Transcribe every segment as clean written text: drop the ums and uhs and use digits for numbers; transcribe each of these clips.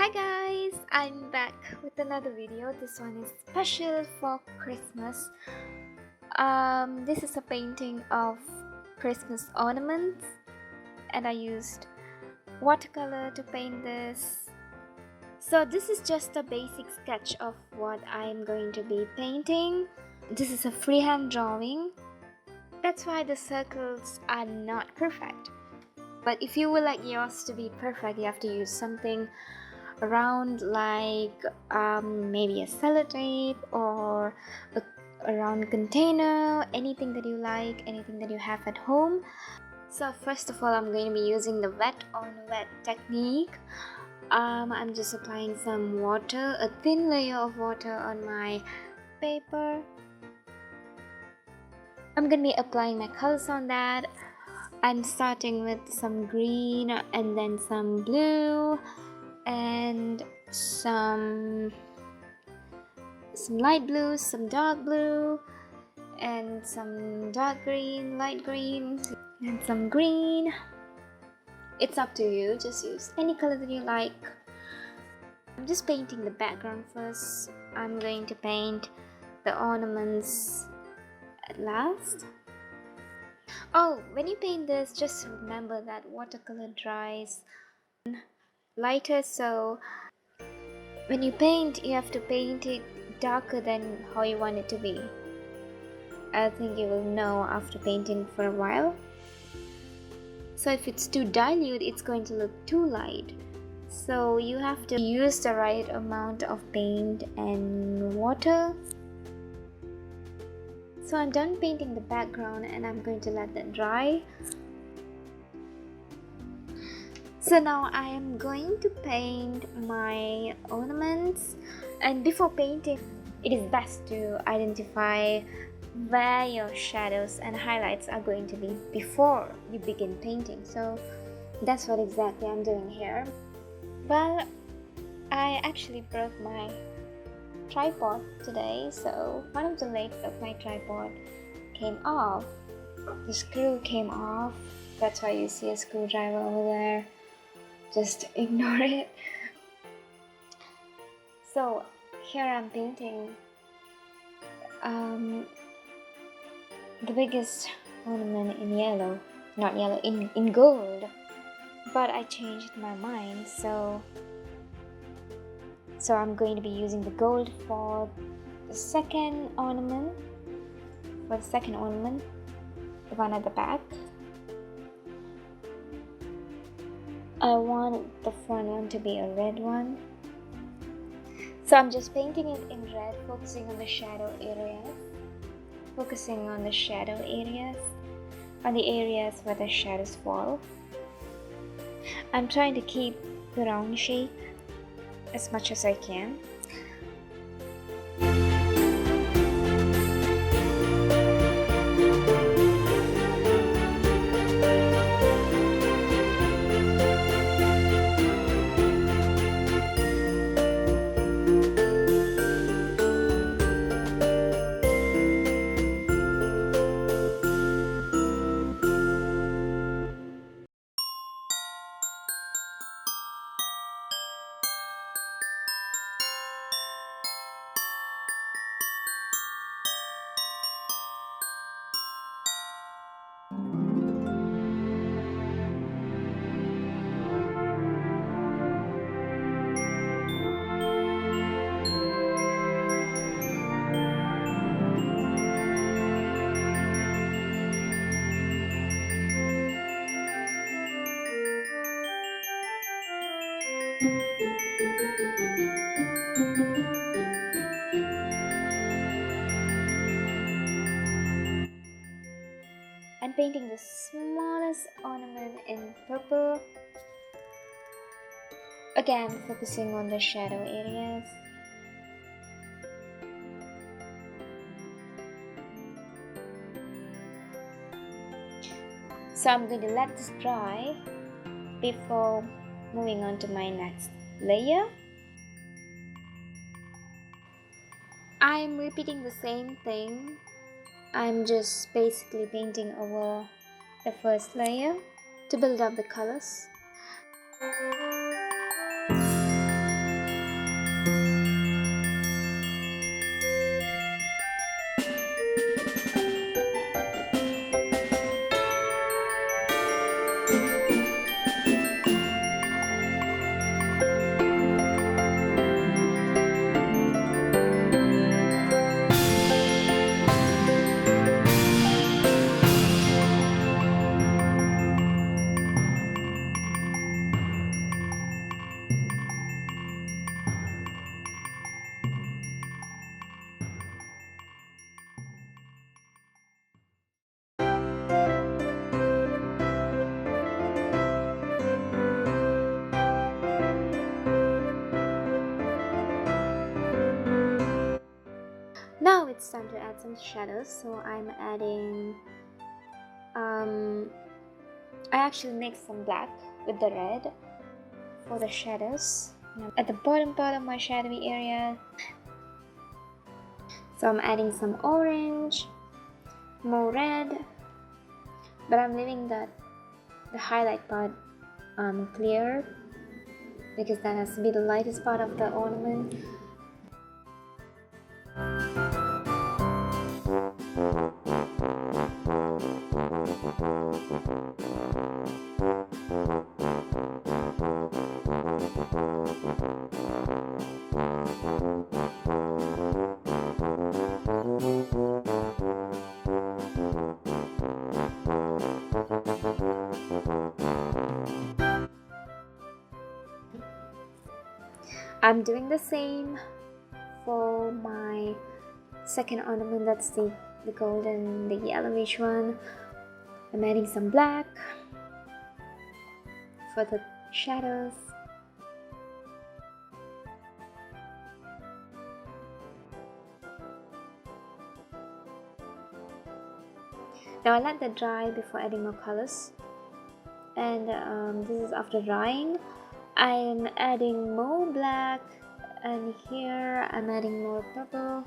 Hi guys, I'm back with another video. This one is special for Christmas. This is a painting of Christmas ornaments and I used watercolor to paint this. So this is just a basic sketch of what I'm going to be painting. This is a freehand drawing. That's why the circles are not perfect. But if you would like yours to be perfect, you have to use something around like maybe a sellotape or a round container, anything that you like, anything that you have at home. So first of all, I'm going to be using the wet on wet technique. I'm just applying some water, a thin layer of water on my paper. I'm going to be applying my colors on that. I'm starting with some green and then some blue and some light blue, some dark blue, and some dark green, light green, and some green. It's up to you, just use any color that you like. I'm just painting the background first. I'm going to paint the ornaments at last. Oh, when you paint this, just remember that watercolor dries lighter, so when you paint, you have to paint it darker than how you want it to be. I think you will know after painting for a while. So if it's too dilute, it's going to look too light. So you have to use the right amount of paint and water. So I'm done painting the background and I'm going to let that dry. So now I am going to paint my ornaments, and before painting, it is best to identify where your shadows and highlights are going to be before you begin painting. So that's what exactly I'm doing here. Well, I actually broke my tripod today, so one of the legs of my tripod came off. The screw came off. That's why you see a screwdriver over there. Just ignore it. So here I'm painting the biggest ornament in yellow, not yellow, in gold, but I changed my mind, so I'm going to be using the gold for the second ornament, the one at the back. I want the front one to be a red one, so I'm just painting it in red, focusing on the shadow areas, on the areas where the shadows fall. I'm trying to keep the round shape as much as I can. I'm painting the smallest ornament in purple, again focusing on the shadow areas. So I'm going to let this dry before moving on to my next layer. I'm repeating the same thing. I'm just basically painting over the first layer to build up the colors. Now it's time to add some shadows, so I'm adding I actually mixed some black with the red for the shadows at the bottom part of my shadowy area. So I'm adding some orange, more red, but I'm leaving the highlight part clear because that has to be the lightest part of the ornament. I'm doing the same for my second ornament, that's the golden, the yellowish one. I'm adding some black for the shadows. Now I let that dry before adding more colors, and this is after drying. I am adding more black, and here I'm adding more purple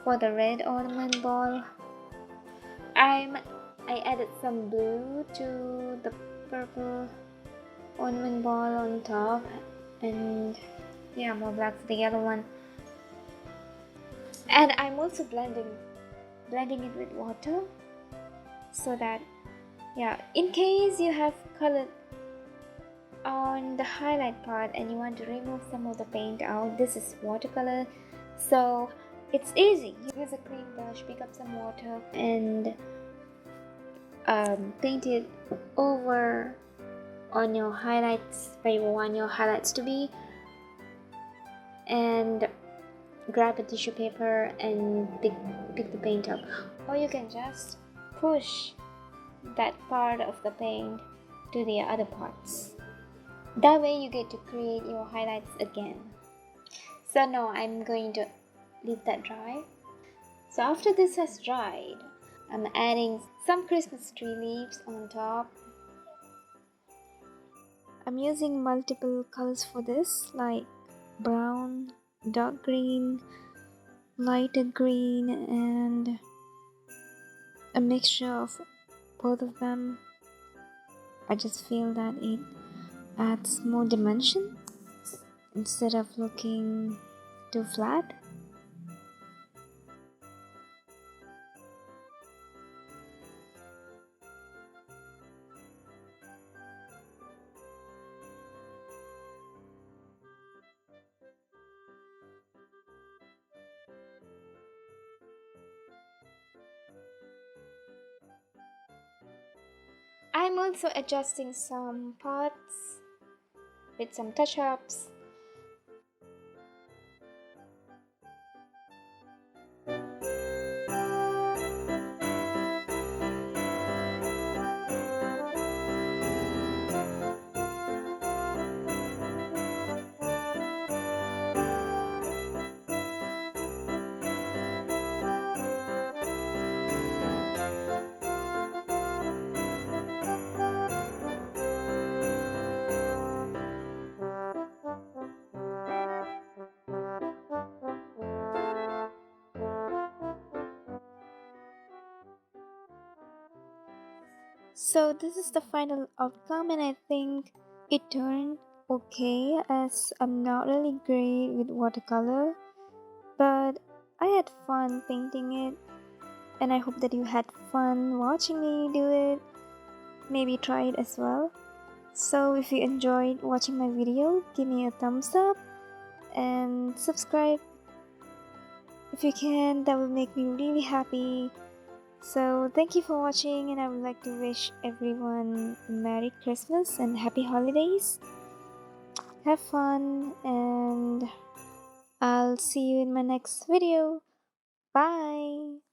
for the red ornament ball. I added some blue to the purple ornament ball on top, and yeah, more black for the yellow one. And I'm also blending it with water, so that in case you have colored on the highlight part and you want to remove some of the paint out, this is watercolor, so it's easy. You use a clean brush, pick up some water, and paint it over on your highlights where you want your highlights to be, and grab a tissue paper and pick the paint up, or you can just push that part of the paint to the other parts. That way you get to create your highlights again. So now I'm going to leave that dry. So after this has dried, I'm adding some Christmas tree leaves on top. I'm using multiple colors for this, like brown, dark green, lighter green, and a mixture of both of them. I just feel that it adds more dimension instead of looking too flat. I'm also adjusting some parts with some touch-ups. So this is the final outcome, and I think it turned okay, as I'm not really great with watercolor, but I had fun painting it, and I hope that you had fun watching me do it. Maybe try it as well. So if you enjoyed watching my video, give me a thumbs up and subscribe if you can. That will make me really happy. So thank you for watching, and I would like to wish everyone a Merry Christmas and Happy Holidays. Have fun, and I'll see you in my next video. Bye!